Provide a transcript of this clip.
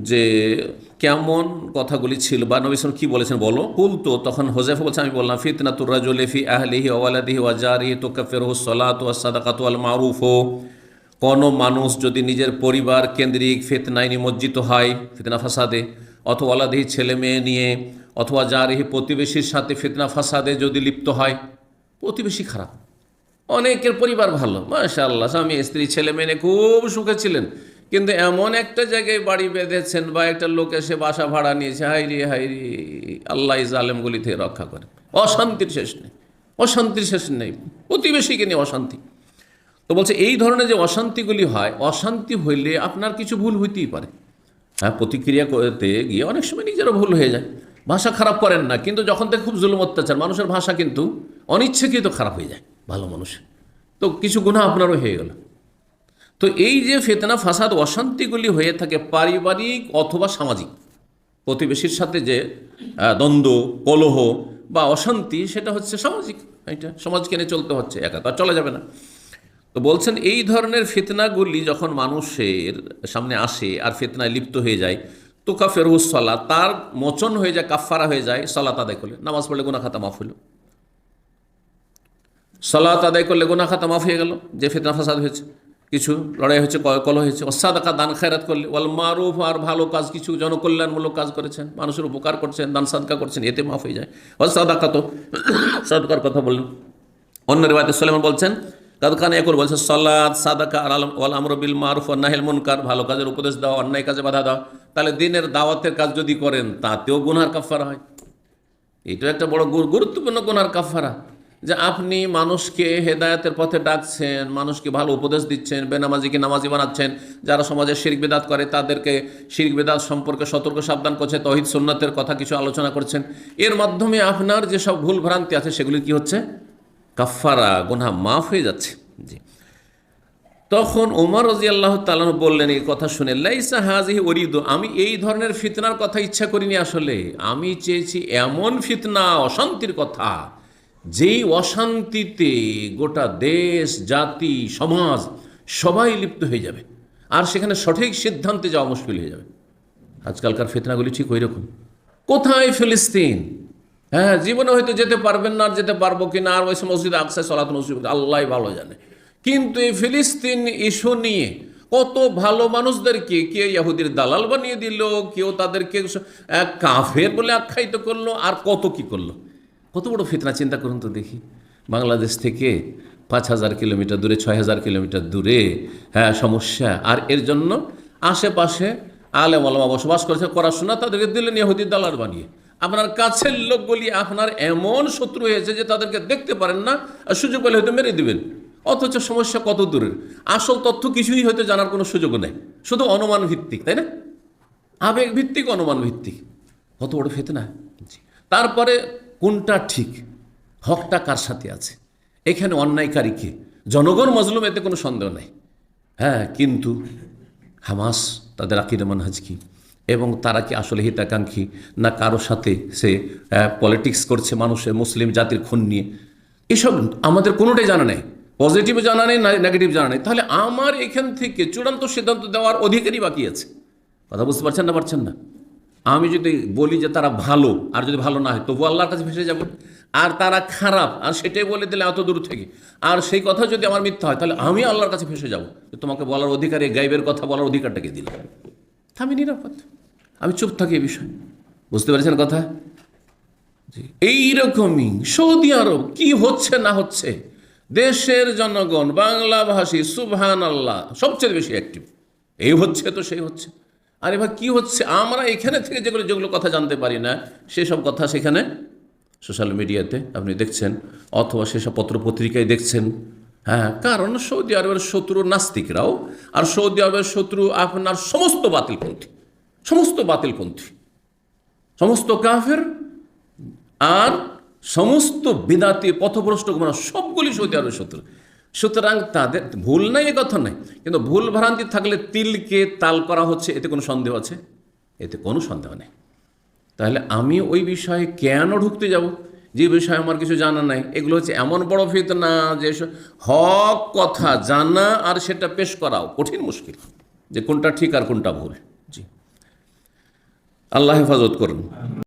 যে কেমন কথাগুলি ছিল বা নবী সাল্লাল্লাহু আলাইহি ওয়াসাল্লাম কি বলেছেন বলো। কুলতু, তখন হোযায়ফা বলছে আমি বললাম, ফিতনাতুর রাজুলি ফি আহলিহি ওয়া ওয়ালাদিহি ওয়া জারিহি তুকাফিরুহু সলাতু ওয়াস সাদাকাতু ওয়াল মারুফু। কোনো মানুষ যদি নিজের পরিবার কেন্দ্রিক ফিতনায় নিমজ্জিত হয়, ফিতনা ফাসাদে, অথবা ওয়ালাদিহি ছেলে মেয়ে নিয়ে, অথবা জারিহি প্রতিবেশীর সাথে ফিতনা ফাসাদে যদি লিপ্ত হয়, প্রতিবেশী খারাপ, অনেকের পরিবার ভালো, মাশাআল্লাহ, স্বামী স্ত্রী ছেলে মেয়ে নিয়ে খুব সুখে ছিলেন, কিন্তু এমন একটা জায়গায় বাড়ি বেঁধেছেন বা একটা লোক এসে বাসা ভাড়া নিয়েছে, হাইরি হাইরি, আল্লাহ জালেমগুলি থেকে রক্ষা করে, অশান্তির শেষ নেই, অশান্তির শেষ নেই, প্রতিবেশীকে নিয়ে অশান্তি। তো বলছে এই ধরনের যে অশান্তিগুলি হয়, অশান্তি হইলে আপনার কিছু ভুল হইতেই পারে। হ্যাঁ, প্রতিক্রিয়া করতে গিয়ে অনেক সময় নিজেরও ভুল হয়ে যায়। ভাষা খারাপ করেন না, কিন্তু যখন থেকে খুব জুলুম অত্যাচার, মানুষের ভাষা কিন্তু অনিচ্ছাকৃত খারাপ হয়ে যায় ভালো মানুষ, তো কিছু গুনাহ আপনারও হয়ে গেল। তো এই যে ফিতনা ফাসাদ অশান্তিগুলি হয়ে থাকে পারিবারিক অথবা সামাজিক, প্রতিবেশীর সাথে যে দ্বন্দ্ব কলহ বা অশান্তি, সেটা হচ্ছে সামাজিক, এটা সমাজকে নিয়ে চলতে হচ্ছে, একা তো আর চলা যাবে না। তো বলছেন এই ধরনের ফিতনাগুলি যখন মানুষের সামনে আসে আর ফিতনায় লিপ্ত হয়ে যায়, তুকাফিরুস সালাত, তার মোচন হয়ে যায়, কাফফারা হয়ে যায় সালাত আদায় করলে, নামাজ পড়লে গুনাহ খাতা মাফ হলো, সালাত আদায় করলে গুনাহ খাতা মাফ হয়ে গেল, যে ফিতনা ফাসাদ হয়েছে, কিছু লড়াই হয়েছে, কলহ হয়েছে। সাদাকা, দান খেরাত করলে, ওয়াল মারুফ, আর ভালো কাজ, কিছু জনকল্যাণমূলক কাজ করেছেন, মানুষের উপকার করছেন, দান সাদকা করছেন, এতে মাফ হয়ে যায়। ওয়াল সাদাকা, তো সাদকার কথা বললেন। অন্য রিওয়ায়াতে সুলাইমান বলছেন, কাদখানে একর বলছে সালাত, সাদাকা আর ওয়াল আমরু বিল মারুফ ওয়ান নাহিল মুনকার, ভালো কাজের উপদেশ দাও, অন্যায় কাজে বাধা দাও। তাহলে দিনের দাওয়াতের কাজ যদি করেন, তাতেও গুনার কাফারা হয়। এটা একটা বড় গুরুত্বপূর্ণ গুনার কাফারা, যে আপনি মানুষকে হেদায়েতের পথে ডাকছেন, মানুষকে ভালো উপদেশ দিচ্ছেন, বেনামাজিকে নামাজি বানাচ্ছেন, যারা সমাজে শিরক বিদআত করে তাদেরকে শিরক বিদআত সম্পর্কে সতর্ক সাবধান করছে, তৌহিদ সুন্নাতের কথা কিছু আলোচনা করছেন, এর মাধ্যমে আপনার যেসব ভুল ভ্রান্তি আছে সেগুলি কি হচ্ছে, কাফারা, গুনাহ মাফ হয়ে যাচ্ছে। জি। তখন ওমর রাদিয়াল্লাহু তাআলা বললেন এই কথা শুনে, লাইসা হাযিহি উরিদু, আমি এই ধরনের ফিতনার কথা ইচ্ছা করিনি, আসলে আমি চেয়েছি এমন ফিতনা, অশান্তির কথা, যেই অশান্তিতে গোটা দেশ জাতি সমাজ সবাই লিপ্ত হয়ে যাবে, আর সেখানে সঠিক সিদ্ধান্তে যাওয়া মুশকিল হয়ে যাবে। আজকালকার ফিতনাগুলি ঠিক ওই রকম। কোথায় ফিলিস্তিন? হ্যাঁ, জীবনে হয়তো যেতে পারবেন না, আর যেতে পারবো কিনা, আর ওই মসজিদ আকসায় সালাত নসিব আল্লাহ ভালো জানে। কিন্তু এই ফিলিস্তিন ইস্যু নিয়ে কত ভালো মানুষদেরকে কেউ ইহুদির দালাল বানিয়ে দিল, কেউ তাদেরকে কাফের বলে আখ্যায়িত করলো, আর কত কি করলো। কত বড় ফিতনা, চিন্তা করুন তো দেখি। বাংলাদেশ থেকে 5,000 কিলোমিটার দূরে, 6,000 কিলোমিটার দূরে, হ্যাঁ, সমস্যা। আর এর জন্য আশেপাশে আলেম ওলামা বসবাস করেছে, পড়াশোনা, তাদেরকে দিলেন ইহুদির দালাল বানিয়ে। আপনার কাছের লোকগুলি আপনার এমন শত্রু হয়েছে যে তাদেরকে দেখতে পারেন না, আর সুযোগ পেলে হয়তো মেরে দিবেন। অথচ সমস্যা কত দূরের, আসল তথ্য কিছুই হয়তো জানার কোনো সুযোগ নেই, শুধু অনুমান ভিত্তিক, তাই না? আবেগ ভিত্তিক, অনুমান ভিত্তিক, কত বড় ফিতনা। তারপরে কোনটা ঠিক, হকটা কার সাথে আছে, এখানে অন্যায়কারী কে, জনগণ মজলুম, এতে কোনো সন্দেহ নেই। হ্যাঁ, কিন্তু হামাস তাদের আকীদা মানহাজ কি, এবং তারা কি আসলে হিতাকাঙ্ক্ষী, না কারো সাথে সে পলিটিক্স করছে মানুষের, মুসলিম জাতির খুন নিয়ে, এসব আমাদের কোনোটাই জানা নেই, পজিটিভ জানা নেই, নেগেটিভ জানা নেই। তাহলে আমার এখান থেকে চূড়ান্ত সিদ্ধান্ত দেওয়ার অধিকারই বাকি আছে। কথা বুঝতে পারছেন না? পারছেন না? আমি যদি বলি যে তারা ভালো, আর যদি ভালো না হয় তবু আল্লাহর কাছে ফেসে যাব, আর তারা খারাপ, আর সেটাই বলে দিলে এত দূর থেকে, আর সেই কথা যদি আমার মিথ্যা হয়, তাহলে আমি আল্লাহর কাছে ফেসে যাব। তোমাকে বলার অধিকার, এই গাইবের কথা বলার অধিকারটাকে দিল, আমি নিরাপদ, আমি চুপ থাকি এই বিষয়। বুঝতে পেরেছেন কথা? এইরকমই সৌদি আরব কি হচ্ছে না হচ্ছে, দেশের জনগণ বাংলাভাষী সুবহানাল্লাহ সবচেয়ে বেশি অ্যাক্টিভ, এই হচ্ছে তো সেই হচ্ছে। আরে ভাই, কি হচ্ছে? আমরা এখানে থেকে যেগুলো কথা জানতে পারি না, সেসব কথা সেখানে সোশ্যাল মিডিয়াতে আপনি দেখছেন, অথবা সেসব পত্রপত্রিকায় দেখছেন। হ্যাঁ, কারণ সৌদি আরবের শত্রু নাস্তিকরাও, আর সৌদি আরবের শত্রু আপনার সমস্ত বাতিলপন্থী, সমস্ত বাতিলপন্থী, সমস্ত কাফের, আর সমস্ত বিদাতি পথভ্রষ্ট গোমরা, সবগুলি সৌদি আরবের শত্রু। সুতরাং তাদের ভুল নাই, এ কথা নাই, কিন্তু ভুল ভ্রান্তি থাকলে তিলকে তাল করা হচ্ছে, এতে কোনো সন্দেহ আছে? এতে কোনো সন্দেহ নেই। তাহলে আমি ওই বিষয়ে কেন ঢুকতে যাব, যে বিষয়ে আমার কিছু জানা নাই? এগুলো হচ্ছে এমন বড় ফিতনা যে হক কথা জানা আর সেটা পেশ করাও কঠিন মুশকিল, যে কোনটা ঠিক আর কোনটা ভুল। জি। আল্লাহ হেফাজত করুন।